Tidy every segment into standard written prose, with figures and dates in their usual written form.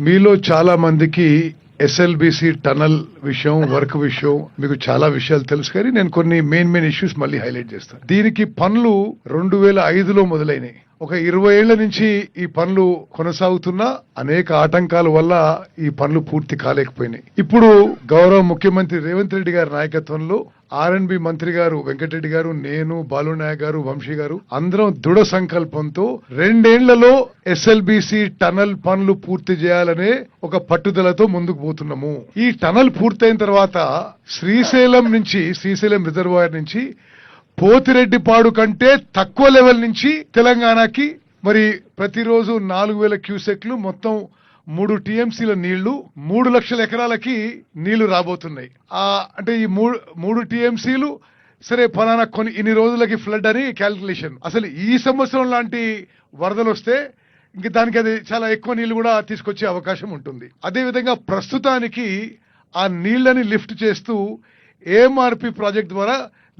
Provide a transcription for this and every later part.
మీలో చాలా మందికి ఎస్ఎల్బిసి టనల్ విషయం, వర్క్ విషయం మీకు చాలా విషయాలు తెలుసు, కానీ నేను కొన్ని మెయిన్ ఇష్యూస్ మళ్ళీ హైలైట్ చేస్తాను. దీనికి పనులు 2005లో మొదలైనవి. ఒక 20 ఏళ్ల నుంచి ఈ పనులు కొనసాగుతున్నా అనేక ఆటంకాల వల్ల ఈ పనులు పూర్తి కాలేకపోయినాయి. ఇప్పుడు గౌరవ ముఖ్యమంత్రి రేవంత్ రెడ్డి గారి నాయకత్వంలో ఆర్ఎండ్బి మంత్రి గారు వెంకటరెడ్డి గారు, నేను, బాలునాయక్ గారు, వంశీ గారు అందరం దృఢ సంకల్పంతో 2 ఏళ్లలో ఎస్ఎల్బిసి టనల్ పనులు పూర్తి చేయాలనే ఒక పట్టుదలతో ముందుకు పోతున్నాము. ఈ టనల్ పూర్తయిన తర్వాత శ్రీశైలం రిజర్వాయర్ నుంచి పోతిరెడ్డిపాడు కంటే తక్కువ లెవెల్ నుంచి తెలంగాణకి మరి ప్రతిరోజు 4000 క్యూసెక్లు, మొత్తం 3 టీఎంసీల నీళ్లు, 3 లక్షల ఎకరాలకి నీళ్లు రాబోతున్నాయి. అంటే ఈ 3 టీఎంసీలు సరే ఫలానా ఇన్ని రోజులకి ఫ్లడ్ అని క్యాల్కులేషన్. అసలు ఈ సంవత్సరం లాంటి వరదలు వస్తే ఇంక దానికి అది చాలా ఎక్కువ నీళ్లు కూడా తీసుకొచ్చే అవకాశం ఉంటుంది. అదేవిధంగా ప్రస్తుతానికి ఆ నీళ్లని లిఫ్ట్ చేస్తూ ఏఎంఆర్పి ప్రాజెక్ట్ ద్వారా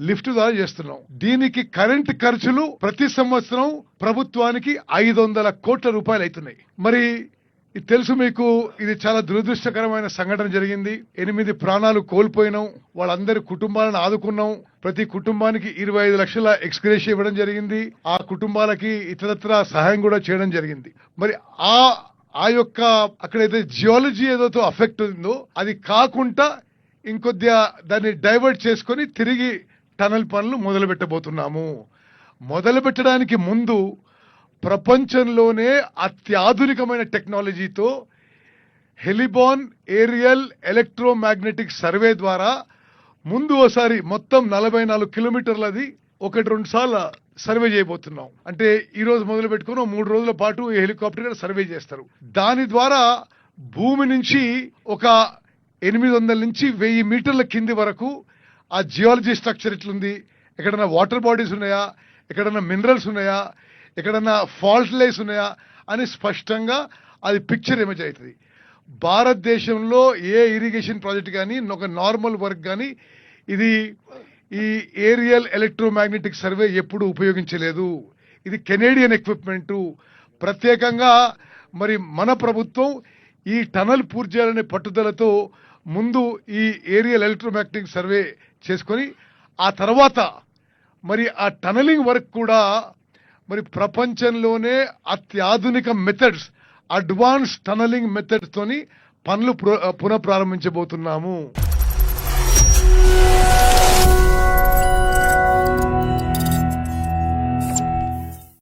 లిఫ్ట్ ద్వారా చేస్తున్నాం. దీనికి కరెంట్ ఖర్చులు ప్రతి సంవత్సరం ప్రభుత్వానికి 500 కోట్ల రూపాయలు అవుతున్నాయి. మరి ఇది తెలుసు మీకు, ఇది చాలా దురదృష్టకరమైన సంఘటన జరిగింది. 8 ప్రాణాలు కోల్పోయినాం. వాళ్ళందరి కుటుంబాలను ఆదుకున్నాం. ప్రతి కుటుంబానికి 25 లక్షల ఎక్స్గ్రేషియా ఇవ్వడం జరిగింది. ఆ కుటుంబాలకి ఇతరత్రా సహాయం కూడా చేయడం జరిగింది. మరి ఆ యొక్క అక్కడైతే జియాలజీ ఏదైతే అఫెక్ట్ ఉందో అది కాకుండా ఇంకొద్దిగా దాన్ని డైవర్ట్ చేసుకొని తిరిగి టనల్ పనులు మొదలు పెట్టబోతున్నాము. మొదలు పెట్టడానికి ముందు ప్రపంచంలోనే అత్యాధునికమైన టెక్నాలజీతో హెలిబాన్ ఏరియల్ ఎలక్ట్రోమాగ్నెటిక్ సర్వే ద్వారా ముందు ఒకసారి మొత్తం 44 కిలోమీటర్లది 1-2 సార్లు సర్వే చేయబోతున్నాం. అంటే ఈ రోజు మొదలు పెట్టుకుని 3 రోజుల పాటు ఈ హెలికాప్టర్ సర్వే చేస్తారు. దాని ద్వారా భూమి నుంచి ఒక 800 నుంచి 1000 మీటర్ల కింది వరకు ఆ జియాలజీ స్ట్రక్చర్ ఎట్లుంది, ఎక్కడన్నా వాటర్ బాడీస్ ఉన్నాయా, ఎక్కడన్నా మినరల్స్ ఉన్నాయా, ఎక్కడన్నా ఫాల్ట్ లైన్స్ ఉన్నాయా అని స్పష్టంగా అది పిక్చర్ ఇమేజ్ అవుతుంది. భారతదేశంలో ఏ ఇరిగేషన్ ప్రాజెక్ట్ కానీ ఒక నార్మల్ వర్క్ కానీ ఈ ఏరియల్ ఎలక్ట్రోమాగ్నెటిక్ సర్వే ఎప్పుడు ఉపయోగించలేదు. ఇది కెనేడియన్ ఎక్విప్మెంటు. ప్రత్యేకంగా మరి మన ప్రభుత్వం ఈ టనల్ పూర్తి చేయాలనే పట్టుదలతో ముందు ఈ ఏరియల్ ఎలక్ట్రోమాగ్నెటిక్ సర్వే చేసుకొని ఆ తర్వాత మరి ఆ టనలింగ్ వర్క్ కూడా మరి ప్రపంచంలోనే అత్యాధునిక మెథడ్స్, అడ్వాన్స్ టనలింగ్ మెథడ్స్ తోని పనులు పునఃప్రారంభించబోతున్నాము.